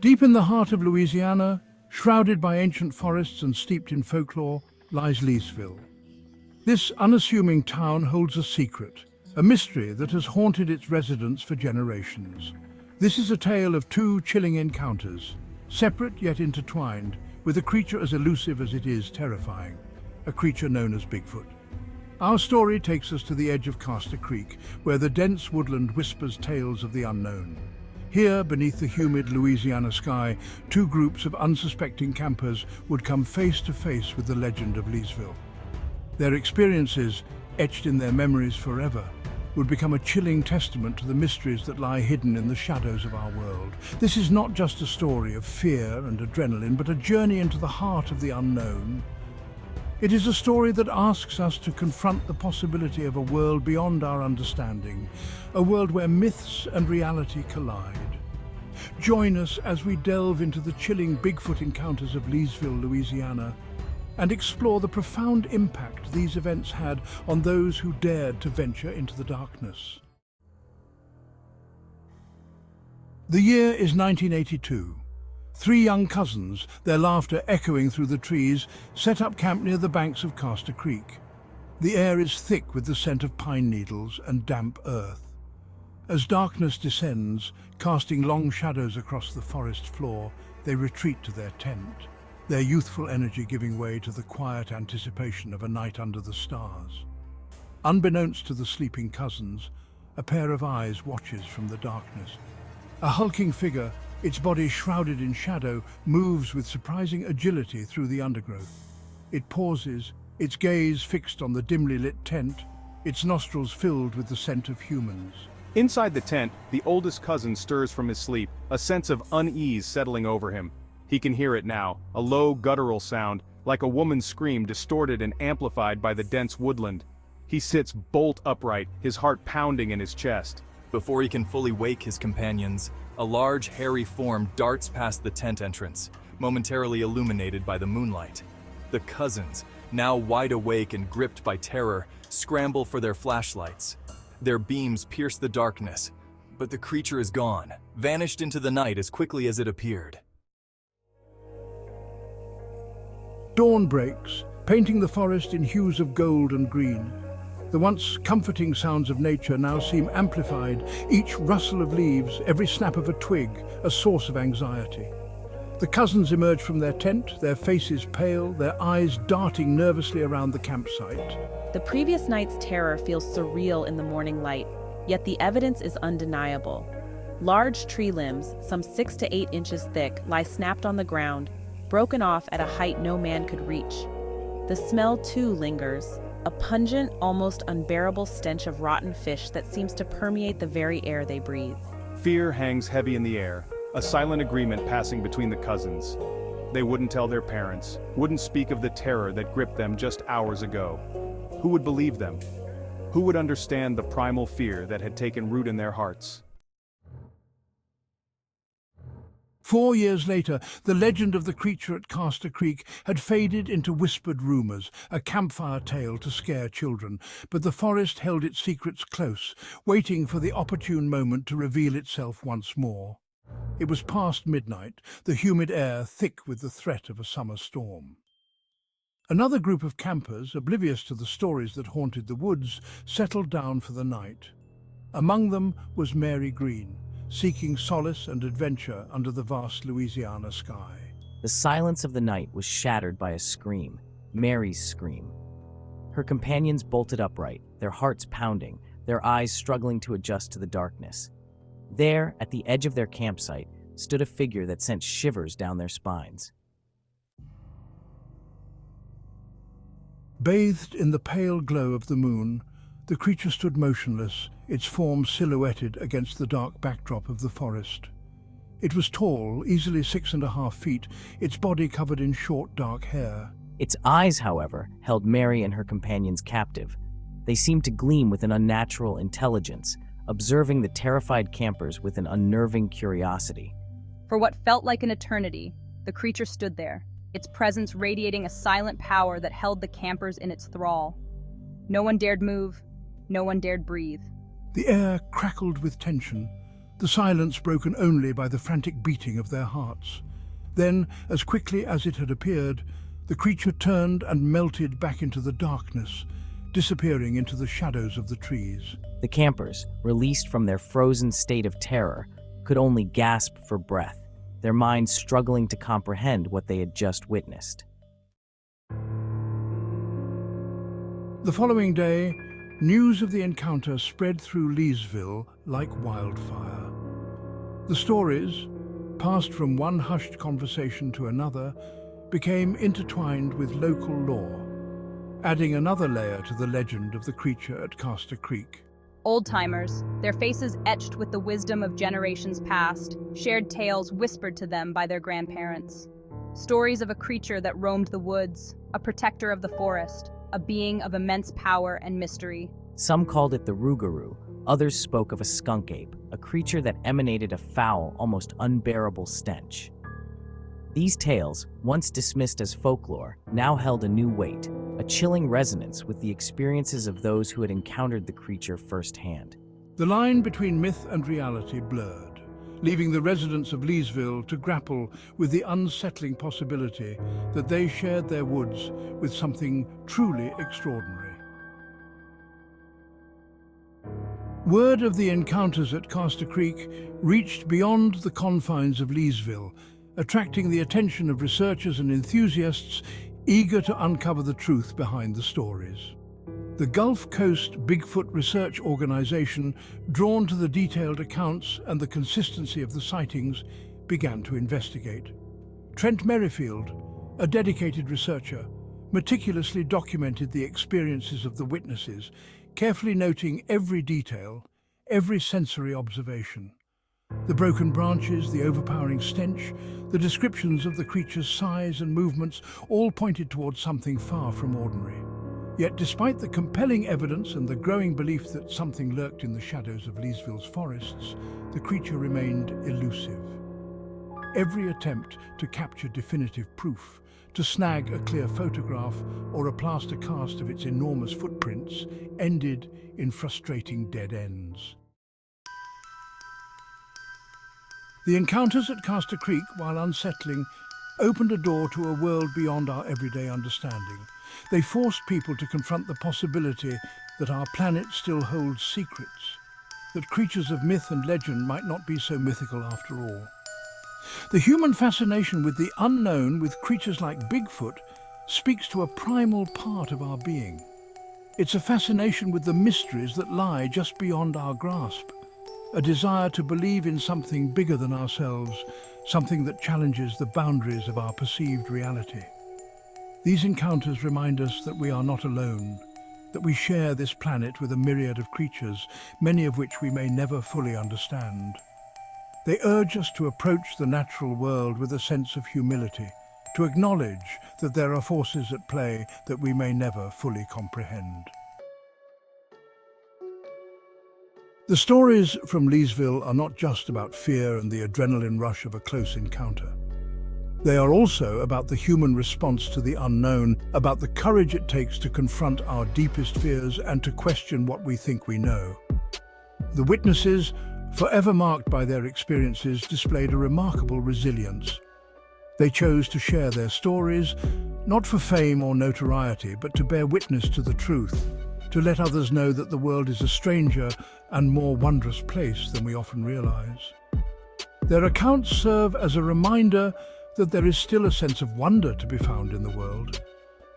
Deep in the heart of Louisiana, shrouded by ancient forests and steeped in folklore, lies Leesville. This unassuming town holds a secret, a mystery that has haunted its residents for generations. This is a tale of two chilling encounters, separate yet intertwined, with a creature as elusive as it is terrifying, a creature known as Bigfoot. Our story takes us to the edge of Caster Creek, where the dense woodland whispers tales of the unknown. Here, beneath the humid Louisiana sky, two groups of unsuspecting campers would come face to face with the legend of Leesville. Their experiences, etched in their memories forever, would become a chilling testament to the mysteries that lie hidden in the shadows of our world. This is not just a story of fear and adrenaline, but a journey into the heart of the unknown. It is a story that asks us to confront the possibility of a world beyond our understanding, a world where myths and reality collide. Join us as we delve into the chilling Bigfoot encounters of Leesville, Louisiana, and explore the profound impact these events had on those who dared to venture into the darkness. The year is 1982. Three young cousins, their laughter echoing through the trees, set up camp near the banks of Caster Creek. The air is thick with the scent of pine needles and damp earth. As darkness descends, casting long shadows across the forest floor, they retreat to their tent, their youthful energy giving way to the quiet anticipation of a night under the stars. Unbeknownst to the sleeping cousins, a pair of eyes watches from the darkness. A hulking figure, its body shrouded in shadow, moves with surprising agility through the undergrowth. It pauses, its gaze fixed on the dimly lit tent, its nostrils filled with the scent of humans. Inside the tent, the oldest cousin stirs from his sleep, a sense of unease settling over him. He can hear it now, a low guttural sound, like a woman's scream distorted and amplified by the dense woodland. He sits bolt upright, his heart pounding in his chest. Before he can fully wake his companions, a large, hairy form darts past the tent entrance, momentarily illuminated by the moonlight. The cousins, now wide awake and gripped by terror, scramble for their flashlights. Their beams pierce the darkness, but the creature is gone, vanished into the night as quickly as it appeared. Dawn breaks, painting the forest in hues of gold and green. The once comforting sounds of nature now seem amplified, each rustle of leaves, every snap of a twig, a source of anxiety. The cousins emerge from their tent, their faces pale, their eyes darting nervously around the campsite. The previous night's terror feels surreal in the morning light, yet the evidence is undeniable. Large tree limbs, some 6 to 8 inches thick, lie snapped on the ground, broken off at a height no man could reach. The smell, too, lingers, a pungent, almost unbearable stench of rotten fish that seems to permeate the very air they breathe. Fear hangs heavy in the air, a silent agreement passing between the cousins. They wouldn't tell their parents, wouldn't speak of the terror that gripped them just hours ago. Who would believe them? Who would understand the primal fear that had taken root in their hearts? 4 years later, the legend of the creature at Caster Creek had faded into whispered rumors, a campfire tale to scare children, but the forest held its secrets close, waiting for the opportune moment to reveal itself once more. It was past midnight, the humid air thick with the threat of a summer storm. Another group of campers, oblivious to the stories that haunted the woods, settled down for the night. Among them was Mary Green, seeking solace and adventure under the vast Louisiana sky. The silence of the night was shattered by a scream, Mary's scream. Her companions bolted upright, their hearts pounding, their eyes struggling to adjust to the darkness. There, at the edge of their campsite, stood a figure that sent shivers down their spines. Bathed in the pale glow of the moon, the creature stood motionless, its form silhouetted against the dark backdrop of the forest. It was tall, easily 6.5 feet, its body covered in short, dark hair. Its eyes, however, held Mary and her companions captive. They seemed to gleam with an unnatural intelligence, observing the terrified campers with an unnerving curiosity. For what felt like an eternity, the creature stood there, its presence radiating a silent power that held the campers in its thrall. No one dared move, no one dared breathe. The air crackled with tension. the silence broken only by the frantic beating of their hearts. Then, as quickly as it had appeared, the creature turned and melted back into the darkness, disappearing into the shadows of the trees. The campers, released from their frozen state of terror, could only gasp for breath, their minds struggling to comprehend what they had just witnessed. The following day, news of the encounter spread through Leesville like wildfire. The stories, passed from one hushed conversation to another, became intertwined with local lore, adding another layer to the legend of the creature at Caster Creek. Old-timers, their faces etched with the wisdom of generations past, shared tales whispered to them by their grandparents. Stories of a creature that roamed the woods, a protector of the forest, a being of immense power and mystery. Some called it the Rougarou, others spoke of a skunk ape, a creature that emanated a foul, almost unbearable stench. These tales, once dismissed as folklore, now held a new weight, a chilling resonance with the experiences of those who had encountered the creature firsthand. The line between myth and reality blurred, leaving the residents of Leesville to grapple with the unsettling possibility that they shared their woods with something truly extraordinary. Word of the encounters at Caster Creek reached beyond the confines of Leesville, attracting the attention of researchers and enthusiasts eager to uncover the truth behind the stories. The Gulf Coast Bigfoot Research Organization, drawn to the detailed accounts and the consistency of the sightings, began to investigate. Trent Merrifield, a dedicated researcher, meticulously documented the experiences of the witnesses, carefully noting every detail, every sensory observation. The broken branches, the overpowering stench, the descriptions of the creature's size and movements all pointed towards something far from ordinary. Yet despite the compelling evidence and the growing belief that something lurked in the shadows of Leesville's forests, the creature remained elusive. Every attempt to capture definitive proof, to snag a clear photograph or a plaster cast of its enormous footprints, ended in frustrating dead ends. The encounters at Caster Creek, while unsettling, opened a door to a world beyond our everyday understanding. They forced people to confront the possibility that our planet still holds secrets, that creatures of myth and legend might not be so mythical after all. The human fascination with the unknown, with creatures like Bigfoot, speaks to a primal part of our being. It's a fascination with the mysteries that lie just beyond our grasp, a desire to believe in something bigger than ourselves, something that challenges the boundaries of our perceived reality. These encounters remind us that we are not alone, that we share this planet with a myriad of creatures, many of which we may never fully understand. They urge us to approach the natural world with a sense of humility, to acknowledge that there are forces at play that we may never fully comprehend. The stories from Leesville are not just about fear and the adrenaline rush of a close encounter. They are also about the human response to the unknown, about the courage it takes to confront our deepest fears and to question what we think we know. The witnesses, forever marked by their experiences, displayed a remarkable resilience. They chose to share their stories, not for fame or notoriety, but to bear witness to the truth, to let others know that the world is a stranger and more wondrous place than we often realize. Their accounts serve as a reminder that there is still a sense of wonder to be found in the world,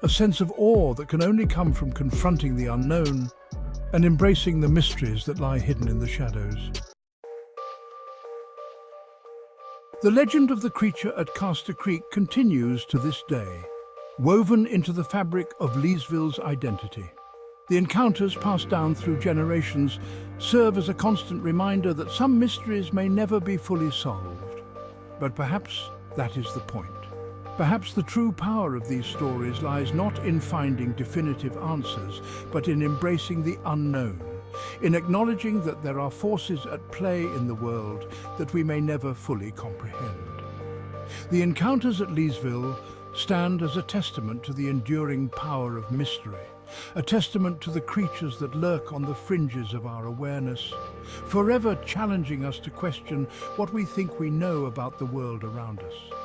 a sense of awe that can only come from confronting the unknown and embracing the mysteries that lie hidden in the shadows. The legend of the creature at Caster Creek continues to this day, woven into the fabric of Leesville's identity. The encounters passed down through generations serve as a constant reminder that some mysteries may never be fully solved. But perhaps that is the point. Perhaps the true power of these stories lies not in finding definitive answers, but in embracing the unknown, in acknowledging that there are forces at play in the world that we may never fully comprehend. The encounters at Leesville stand as a testament to the enduring power of mystery, a testament to the creatures that lurk on the fringes of our awareness, forever challenging us to question what we think we know about the world around us.